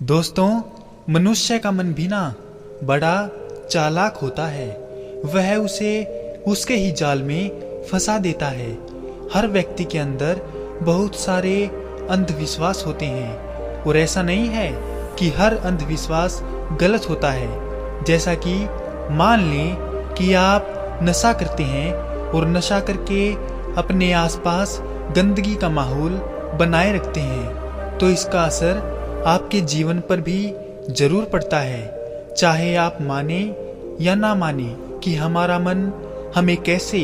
दोस्तों, मनुष्य का मन भी ना बड़ा चालाक होता है। वह उसे उसके ही जाल में फंसा देता है। हर व्यक्ति के अंदर बहुत सारे अंधविश्वास होते हैं और ऐसा नहीं है कि हर अंधविश्वास गलत होता है। जैसा कि मान लें कि आप नशा करते हैं और नशा करके अपने आसपास गंदगी का माहौल बनाए रखते हैं, तो इसका असर आपके जीवन पर भी जरूर पड़ता है। चाहे आप माने या ना माने कि हमारा मन हमें कैसे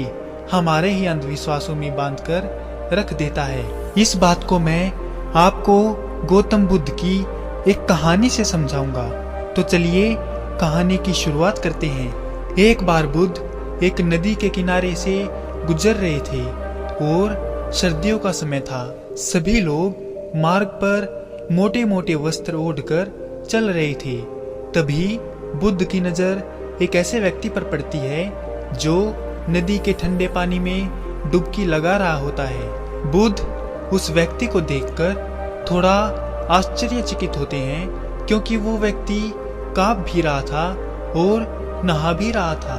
हमारे ही अंधविश्वासों में बांधकर रख देता है। इस बात को मैं आपको गौतम बुद्ध की एक कहानी से समझाऊंगा। तो चलिए कहानी की शुरुआत करते हैं। एक बार बुद्ध एक नदी के किनारे से गुजर रहे थे और सर्दियों का समय था। सभी लोग मार्ग पर मोटे मोटे वस्त्र ओढ़कर चल रहे थे। तभी बुद्ध की नजर एक ऐसे व्यक्ति पर पड़ती है जो नदी के ठंडे पानी में डुबकी लगा रहा होता है। बुद्ध उस व्यक्ति को देखकर थोड़ा आश्चर्यचकित होते हैं, क्योंकि वो व्यक्ति कांप भी रहा था और नहा भी रहा था।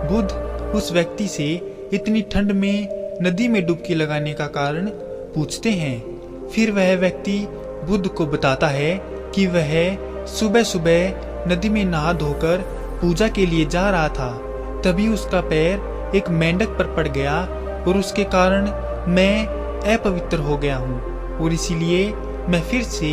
बुद्ध उस व्यक्ति से इतनी ठंड में नदी में डुबकी लगाने का कारण पूछते हैं। फिर वह व्यक्ति बुद्ध को बताता है कि वह सुबह सुबह नदी में नहा धोकर पूजा के लिए जा रहा था। तभी उसका पैर एक मेंढक पर पड़ गया और उसके कारण मैं अपवित्र हो गया हूँ और इसीलिए मैं फिर से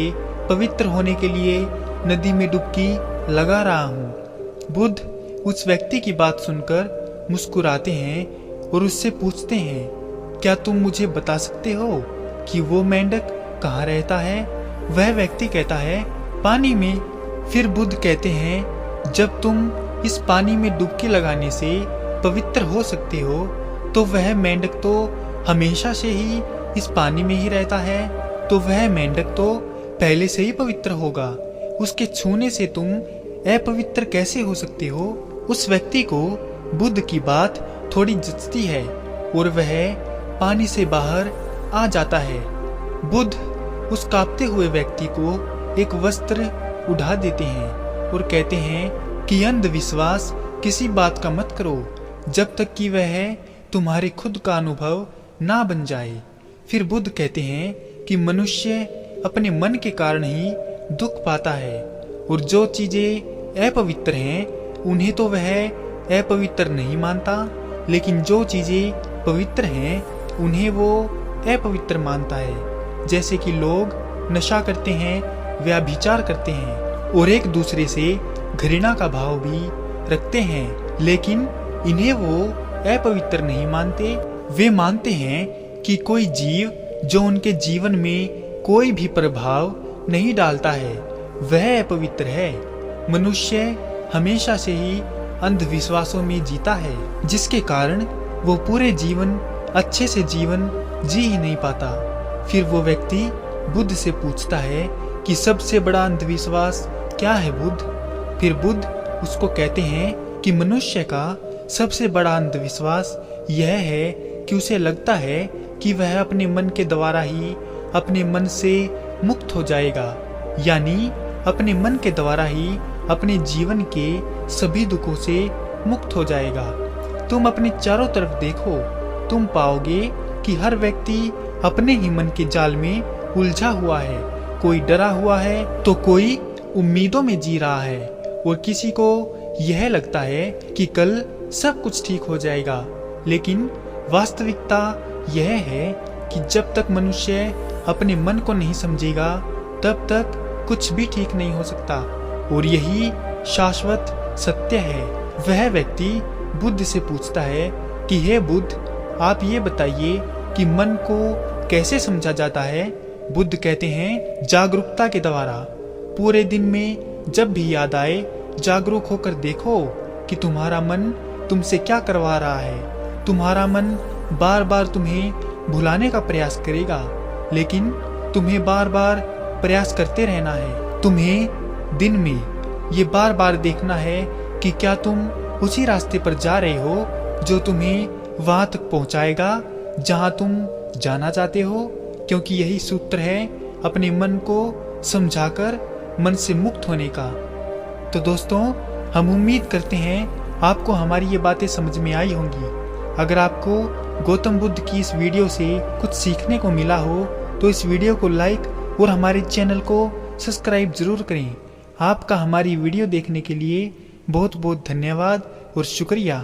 पवित्र होने के लिए नदी में डुबकी लगा रहा हूँ। बुद्ध उस व्यक्ति की बात सुनकर मुस्कुराते हैं और उससे पूछते हैं, क्या तुम मुझे बता सकते हो कि वो मेंढक कहाँ रहता है? वह व्यक्ति कहता है, पानी में। फिर बुद्ध कहते हैं, जब तुम इस पानी में डुबकी लगाने से पवित्र हो सकते हो, तो वह मेंढक तो हमेशा से ही इस पानी में ही रहता है, तो वह मेंढक तो पहले से ही पवित्र होगा। उसके छूने से तुम अपवित्र कैसे हो सकते हो? उस व्यक्ति को बुद्ध की बात थोड़ी जचती है और वह पानी से बाहर आ जाता है। बुद्ध उस कांपते हुए व्यक्ति को एक वस्त्र उड़ा देते हैं और कहते हैं कि अंधविश्वास किसी बात का मत करो जब तक कि वह तुम्हारे खुद का अनुभव ना बन जाए। फिर बुद्ध कहते हैं कि मनुष्य अपने मन के कारण ही दुख पाता है और जो चीजें अपवित्र हैं उन्हें तो वह अपवित्र नहीं मानता, लेकिन जो चीजें पवित्र हैं उन्हें वो अपवित्र मानता है। जैसे कि लोग नशा करते हैं, व्यभिचार करते हैं और एक दूसरे से घृणा का भाव भी रखते हैं, लेकिन इन्हें वो अपवित्र नहीं मानते। वे मानते हैं कि कोई जीव जो उनके जीवन में कोई भी प्रभाव नहीं डालता है वह अपवित्र है। मनुष्य हमेशा से ही अंधविश्वासों में जीता है, जिसके कारण वो पूरे जीवन अच्छे से जीवन जी ही नहीं पाता। फिर वो व्यक्ति बुद्ध से पूछता है कि सबसे बड़ा अंधविश्वास क्या है बुद्ध? फिर बुद्ध उसको कहते हैं कि मनुष्य का सबसे बड़ा अंधविश्वास यह है कि उसे लगता है कि वह अपने मन के द्वारा ही अपने मन से मुक्त हो जाएगा, यानी अपने मन के द्वारा ही अपने जीवन के सभी दुखों से मुक्त हो जाएगा। तुम अपने चारों तरफ देखो, तुम पाओगे कि हर व्यक्ति अपने ही मन के जाल में उलझा हुआ है। कोई डरा हुआ है तो कोई उम्मीदों में जी रहा है और किसी को यह लगता है कि कल सब कुछ ठीक हो जाएगा। लेकिन वास्तविकता यह है कि जब तक मनुष्य अपने मन को नहीं समझेगा तब तक कुछ भी ठीक नहीं हो सकता और यही शाश्वत सत्य है। वह व्यक्ति बुद्ध से पूछता है कि हे बुद्ध, आप ये बताइए कि मन को कैसे समझा जाता है? बुद्ध कहते हैं, जागरूकता के द्वारा। पूरे दिन में जब भी याद आए जागरूक होकर देखो कि तुम्हारा मन तुमसे क्या करवा रहा है। तुम्हारा मन बार बार तुम्हें भुलाने का प्रयास करेगा, लेकिन तुम्हें बार बार प्रयास करते रहना है। तुम्हें दिन में ये बार बार देखना है कि क्या तुम उसी रास्ते पर जा रहे हो जो तुम्हें वहां तक पहुंचाएगा जहां तुम जाना चाहते हो, क्योंकि यही सूत्र है अपने मन को समझाकर मन से मुक्त होने का। तो दोस्तों, हम उम्मीद करते हैं आपको हमारी ये बातें समझ में आई होंगी। अगर आपको गौतम बुद्ध की इस वीडियो से कुछ सीखने को मिला हो तो इस वीडियो को लाइक और हमारे चैनल को सब्सक्राइब जरूर करें। आपका हमारी वीडियो देखने के लिए बहुत बहुत धन्यवाद और शुक्रिया।